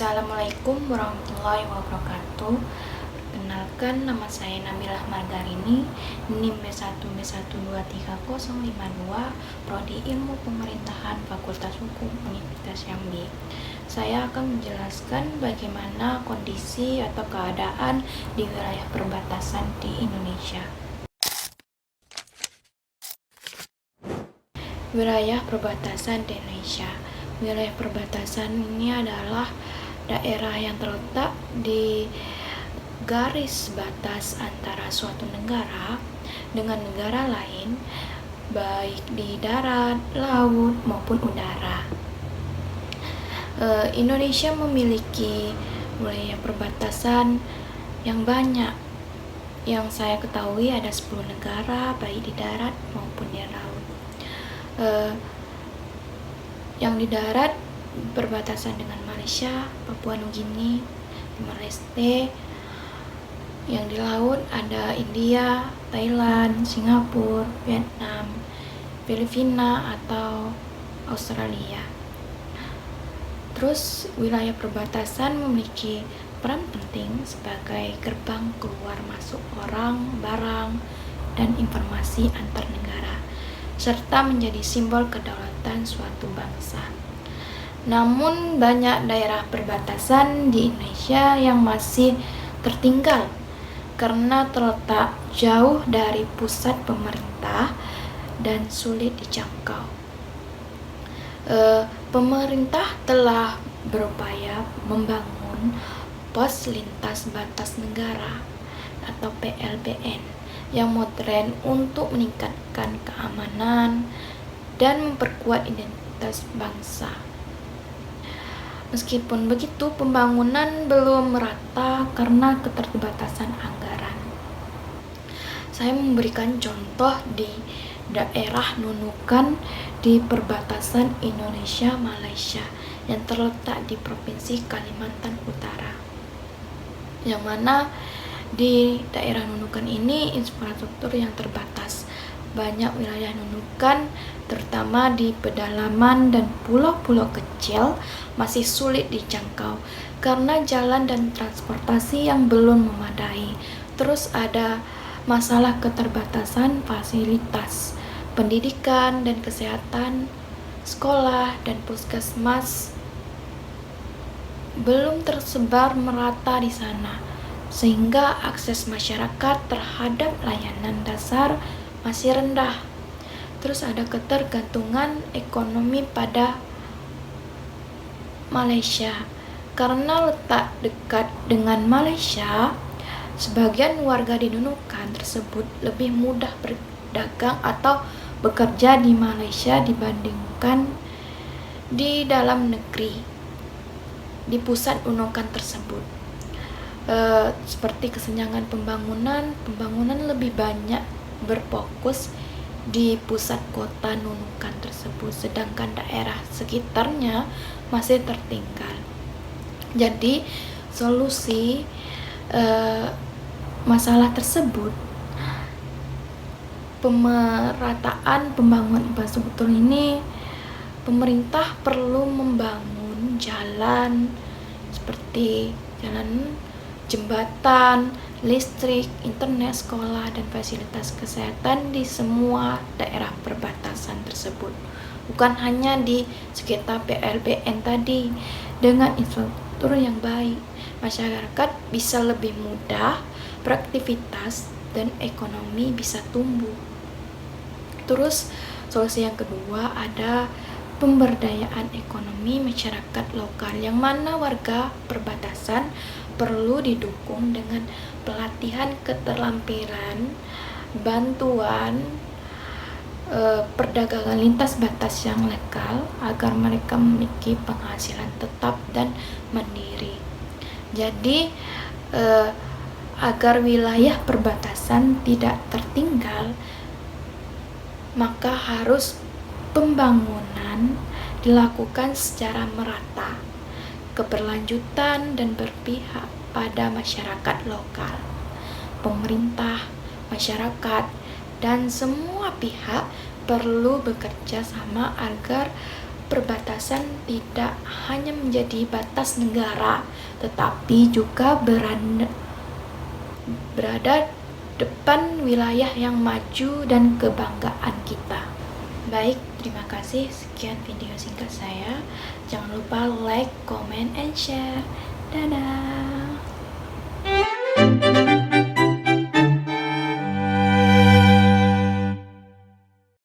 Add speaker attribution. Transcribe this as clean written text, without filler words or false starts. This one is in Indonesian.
Speaker 1: Assalamualaikum warahmatullahi wabarakatuh. Perkenalkan, nama saya Nabilah Margarini, NIM B1B1230052, Prodi Ilmu Pemerintahan Fakultas Hukum Universitas Jambi. Saya akan menjelaskan bagaimana kondisi atau keadaan di wilayah perbatasan di Indonesia. Wilayah perbatasan di Indonesia. Wilayah perbatasan ini adalah daerah yang terletak di garis batas antara suatu negara dengan negara lain, baik di darat, laut, maupun udara. Indonesia memiliki wilayah perbatasan yang banyak. Yang saya ketahui ada 10 negara, baik di darat maupun di laut. Yang di darat berbatasan dengan Malaysia, Papua Nugini, Timor Leste. Yang di laut ada India, Thailand, Singapura, Vietnam, Filipina, atau Australia. Terus wilayah perbatasan memiliki peran penting sebagai gerbang keluar masuk orang, barang, dan informasi antar negara, serta menjadi simbol kedaulatan suatu bangsa. Namun banyak daerah perbatasan di Indonesia yang masih tertinggal karena terletak jauh dari pusat pemerintah dan sulit dijangkau. Pemerintah telah berupaya membangun pos lintas batas negara atau PLBN yang modern untuk meningkatkan keamanan dan memperkuat identitas bangsa. Meskipun begitu, pembangunan belum merata karena keterbatasan anggaran. Saya memberikan contoh di daerah Nunukan di perbatasan Indonesia-Malaysia yang terletak di Provinsi Kalimantan Utara. Yang mana di daerah Nunukan ini infrastruktur yang terbatas. Banyak wilayah Nunukan, terutama di pedalaman dan pulau-pulau kecil, masih sulit dijangkau karena jalan dan transportasi yang belum memadai. Terus ada masalah keterbatasan fasilitas pendidikan dan kesehatan, sekolah dan puskesmas belum tersebar merata di sana, sehingga akses masyarakat terhadap layanan dasar masih rendah. Terus ada ketergantungan ekonomi pada Malaysia. Karena letak dekat dengan Malaysia, sebagian warga di Nunukan tersebut lebih mudah berdagang atau bekerja di Malaysia dibandingkan di dalam negeri, di pusat Nunukan tersebut. Seperti kesenjangan pembangunan lebih banyak berfokus di pusat kota Nunukan tersebut, sedangkan daerah sekitarnya masih tertinggal. Jadi solusi masalah tersebut, pemerataan pembangunan infrastruktur ini, pemerintah perlu membangun jalan seperti jalan, jembatan, listrik, internet, sekolah, dan fasilitas kesehatan di semua daerah perbatasan tersebut. Bukan hanya di sekitar PLBN tadi. Dengan infrastruktur yang baik, masyarakat bisa lebih mudah beraktivitas dan ekonomi bisa tumbuh. Terus solusi yang kedua ada pemberdayaan ekonomi masyarakat lokal, yang mana warga perbatasan perlu didukung dengan pelatihan keterampilan, bantuan perdagangan lintas batas yang legal agar mereka memiliki penghasilan tetap dan mandiri. Jadi agar wilayah perbatasan tidak tertinggal, maka harus pembangunan dilakukan secara merata, keberlanjutan dan berpihak pada masyarakat lokal. Pemerintah, masyarakat, dan semua pihak perlu bekerja sama agar perbatasan tidak hanya menjadi batas negara, tetapi juga berada depan wilayah yang maju dan kebanggaan kita. Baik, terima kasih. Sekian video singkat saya. Jangan lupa like, comment, and share. Dadah!